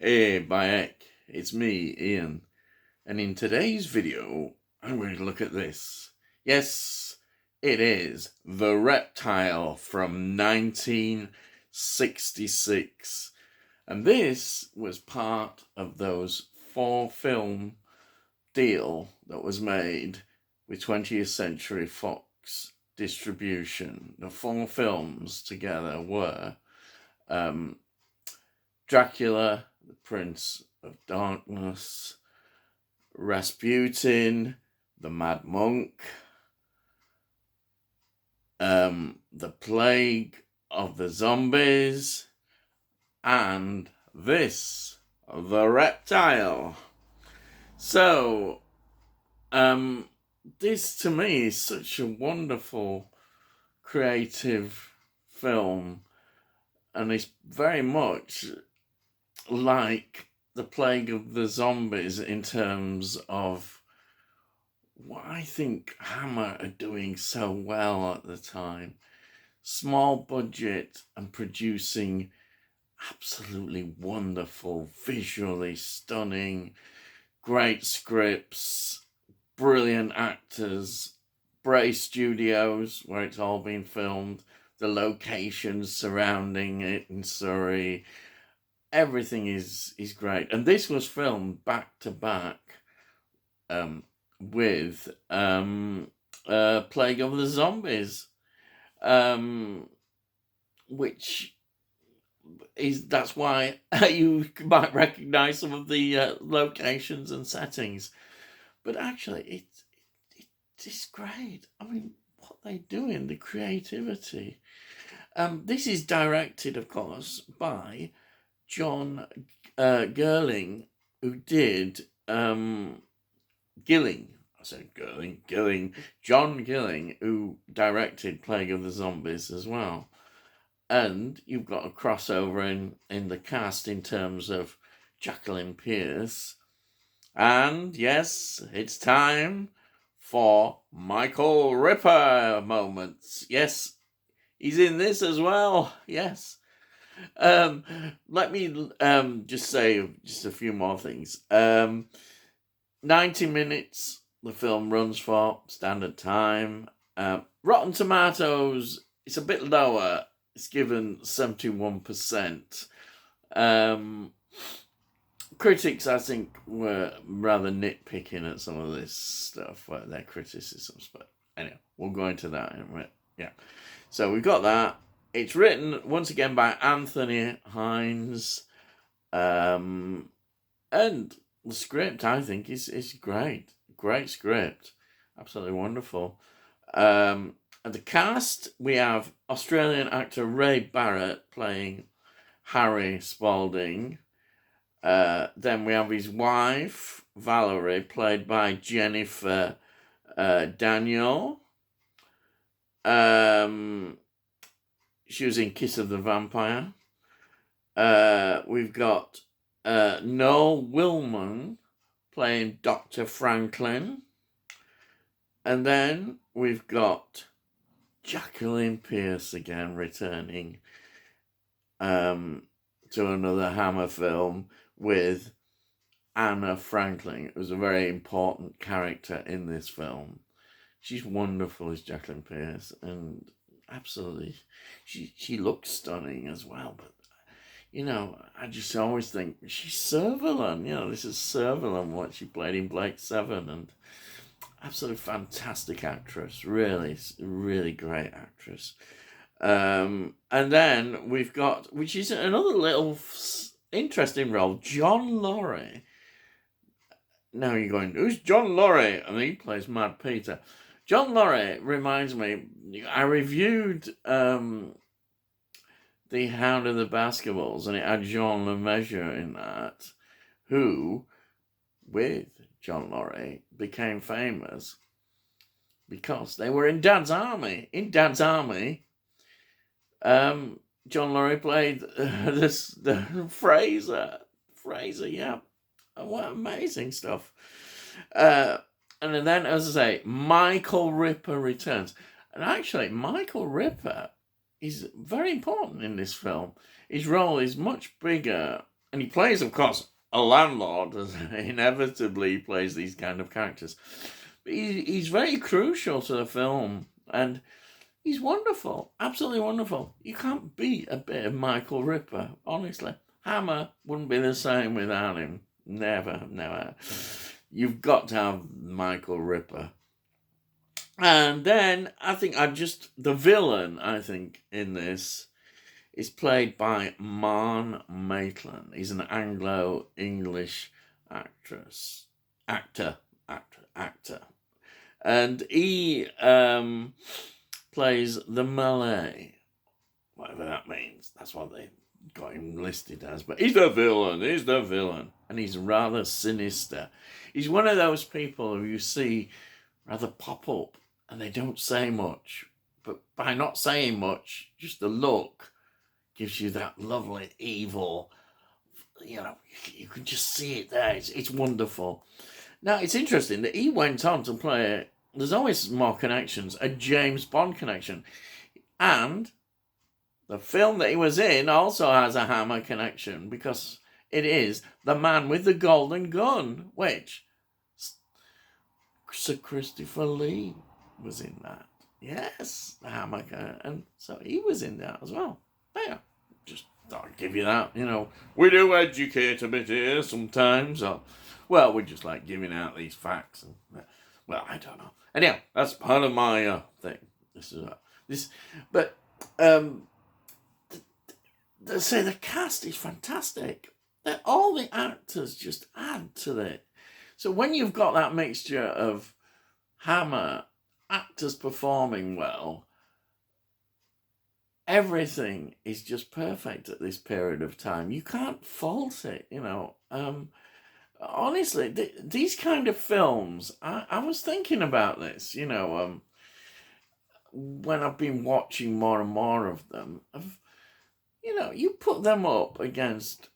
Hey, Bayek, it's me, Ian, and in today's video, I'm going to look at this. Yes, it is The Reptile from 1966, and this was part of those 4-film deal that was made with 20th Century Fox Distribution. The 4 films together were Dracula, the Prince of Darkness, Rasputin, the Mad Monk, the Plague of the Zombies, and this, The Reptile. So, this to me is such a wonderful, creative film, and it's very much like the Plague of the Zombies in terms of what I think Hammer are doing so well at the time. Small budget and producing absolutely wonderful, visually stunning, great scripts, brilliant actors, Bray Studios, where it's all been filmed, the locations surrounding it in Surrey. Everything is great. And this was filmed back to back with Plague of the Zombies, which that's why you might recognize some of the locations and settings. But actually, it's great. I mean, what they doing, the creativity. This is directed, of course, by John Gilling, who did John Gilling, who directed Plague of the Zombies as well. And you've got a crossover in the cast in terms of Jacqueline Pearce. And yes, it's time for Michael Ripper moments. Yes, he's in this as well. Yes. Let me just say just a few more things. 90 minutes the film runs for, standard time. Rotten Tomatoes, it's a bit lower. It's given 71%. Critics, I think, were rather nitpicking at some of this stuff, their criticisms. But anyway, we'll go into that in a minute. Yeah. So we've got that. It's written, once again, by Anthony Hines. And the script, I think, is great. Great script. Absolutely wonderful. And the cast, we have Australian actor Ray Barrett playing Harry Spalding. Then we have his wife, Valerie, played by Jennifer Daniel. She was in Kiss of the Vampire. We've got Noel Willman playing Dr. Franklin. And then we've got Jacqueline Pearce again returning to another Hammer film with Anna Franklin, who's a very important character in this film. She's wonderful as Jacqueline Pearce, and absolutely, she looks stunning as well. But you know, I just always think she's Servalan. You know, this is Servalan, what she played in Blake 7, and absolutely fantastic actress. Really, really great actress. And then we've got, which is another little interesting role, John Laurie. Now you're going, who's John Laurie? And he plays Mad Peter. John Laurie reminds me, I reviewed The Hound of the Baskervilles, and it had Jean Lemessurier in that, who, with John Laurie, became famous because they were in Dad's Army. In Dad's Army, John Laurie played the Fraser, yeah. What amazing stuff. And then, as I say, Michael Ripper returns. And actually, Michael Ripper is very important in this film. His role is much bigger And he plays, of course, a landlord, as inevitably plays these kind of characters. But he's very crucial to the film, and he's wonderful, absolutely wonderful. You can't beat a bit of Michael Ripper, honestly. Hammer wouldn't be the same without him. Never, never. You've got to have Michael Ripper. And then the villain, I think, in this is played by Marn Maitland. He's an Anglo-English actor. And he plays the Malay, whatever that means. That's what they got him listed as. But he's the villain. And he's rather sinister. He's one of those people who you see rather pop up and they don't say much. But by not saying much, just the look gives you that lovely evil, you can just see it there. It's wonderful. Now, it's interesting that he went on to play, there's always more connections, a James Bond connection. And the film that he was in also has a Hammer connection, because it is The Man with the Golden Gun, which Sir Christopher Lee was in that. Yes, the Hammer, and so he was in that as well. Yeah, just thought I'd give you that. We do educate a bit here sometimes. Well, we just like giving out these facts. And, well, I don't know. Anyhow, that's part of my thing. But they say the cast is fantastic. That all the actors just add to it. So when you've got that mixture of Hammer, actors performing well, everything is just perfect at this period of time. You can't fault it, honestly, these kind of films, I was thinking about this, when I've been watching more and more of them, you put them up against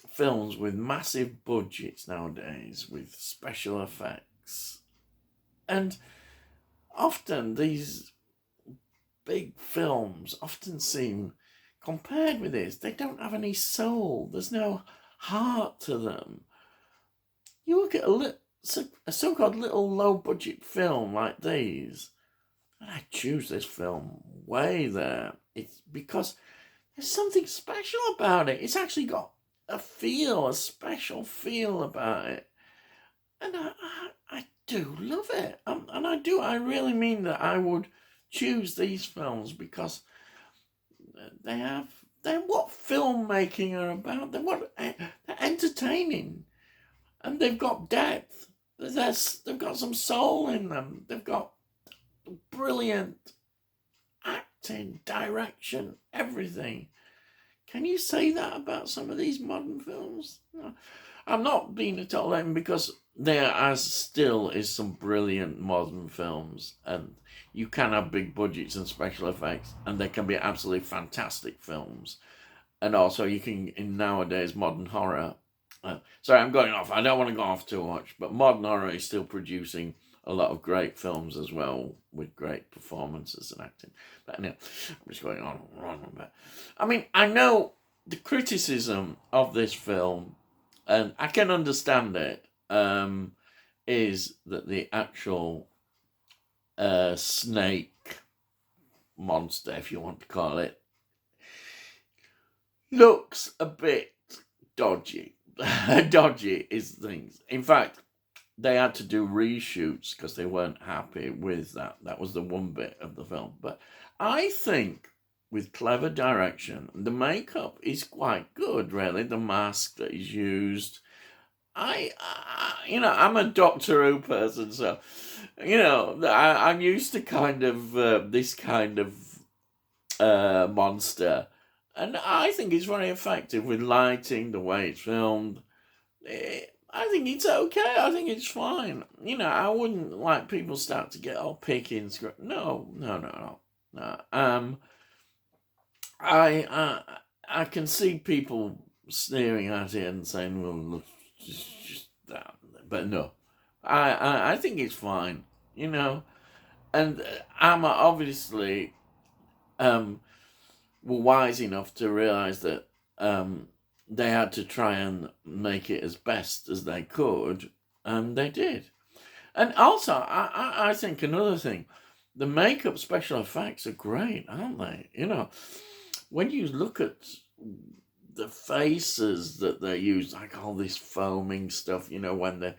films with massive budgets nowadays, with special effects, and often these big films often seem, compared with this, they don't have any soul. There's no heart to them. You look at a so-called little low-budget film like these, and I choose this film way there. It's because there's something special about it. It's actually got a special feel about it. And I do love it. And I really mean that I would choose these films because they're what filmmaking are about. They're entertaining. And they've got depth. They've got some soul in them. They've got brilliant acting, direction, everything. Can you say that about some of these modern films? No. I'm not being at all lame, because there still is some brilliant modern films, and you can have big budgets and special effects, and they can be absolutely fantastic films. And also you can, in nowadays modern horror, sorry, I'm going off. I don't want to go off too much, but modern horror is still producing a lot of great films as well, with great performances and acting. But anyway, I'm just going on a bit. I mean, I know the criticism of this film, and I can understand it, is that the actual snake monster, if you want to call it, looks a bit dodgy. Dodgy is things. In fact, they had to do reshoots because they weren't happy with that. That was the one bit of the film. But I think with clever direction, the makeup is quite good, really. The mask that is used. I'm a Doctor Who person, so, I'm used to kind of this kind of monster. And I think it's very effective with lighting, the way it's filmed. I think it's okay. I think it's fine. I wouldn't like people start to get all picky and script. No. I can see people sneering at it and saying, "Well, look, just that," but no, I think it's fine. And Amma obviously were wise enough to realize that they had to try and make it as best as they could, and they did. And also, I think another thing, the makeup special effects are great, aren't they? You know, when you look at the faces that they use, like all this foaming stuff, you know, when the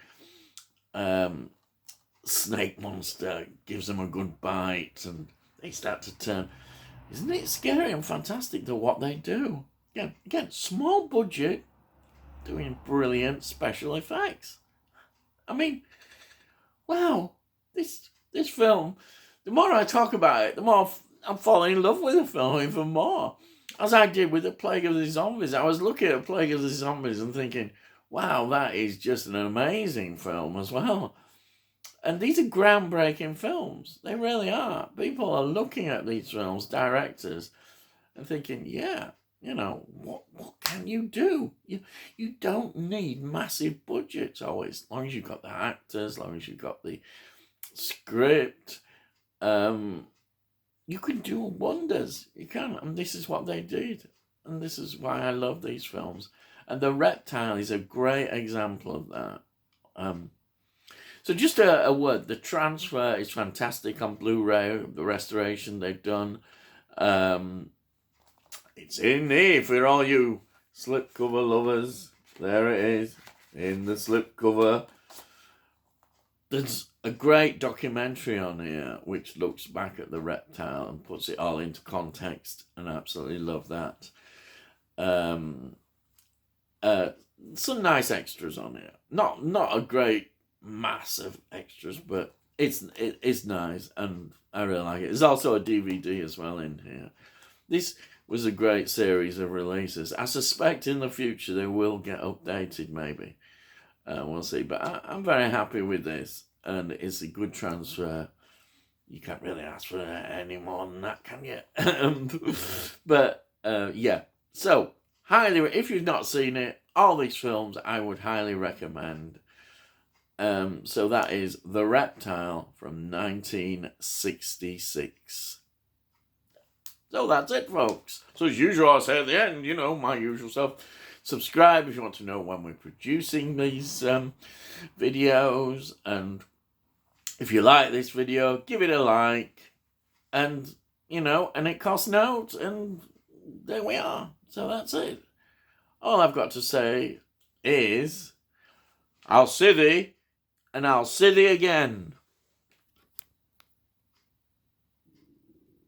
snake monster gives them a good bite and they start to turn. Isn't it scary and fantastic to what they do? Again, small budget, doing brilliant special effects. I mean, wow, this film, the more I talk about it, the more I'm falling in love with the film even more. As I did with The Plague of the Zombies. I was looking at Plague of the Zombies and thinking, wow, that is just an amazing film as well. And these are groundbreaking films. They really are. People are looking at these films, directors, and thinking, yeah, you know, what can you do? You don't need massive budgets always. As long as you've got the actors, as long as you've got the script, you can do wonders. You can. And this is what they did. And this is why I love these films. And The Reptile is a great example of that. So just a word, the transfer is fantastic on Blu-ray, the restoration they've done. It's in here for all you slipcover lovers. There it is, in the slipcover. There's a great documentary on here which looks back at the Reptile and puts it all into context, and I absolutely love that. Some nice extras on here. Not a great mass of extras, but it's nice and I really like it. There's also a DVD as well in here. This was a great series of releases. I suspect in the future they will get updated, maybe. We'll see. But I'm very happy with this, and it's a good transfer. You can't really ask for any more than that, can you? But yeah. So, if you've not seen it, all these films I would highly recommend. So that is The Reptile from 1966. So that's it, folks. So as usual, I say at the end, you know, my usual stuff. Subscribe if you want to know when we're producing these videos. And if you like this video, give it a like. And, you know, and it costs note. And there we are. So that's it. All I've got to say is, I'll see thee, and I'll see thee again.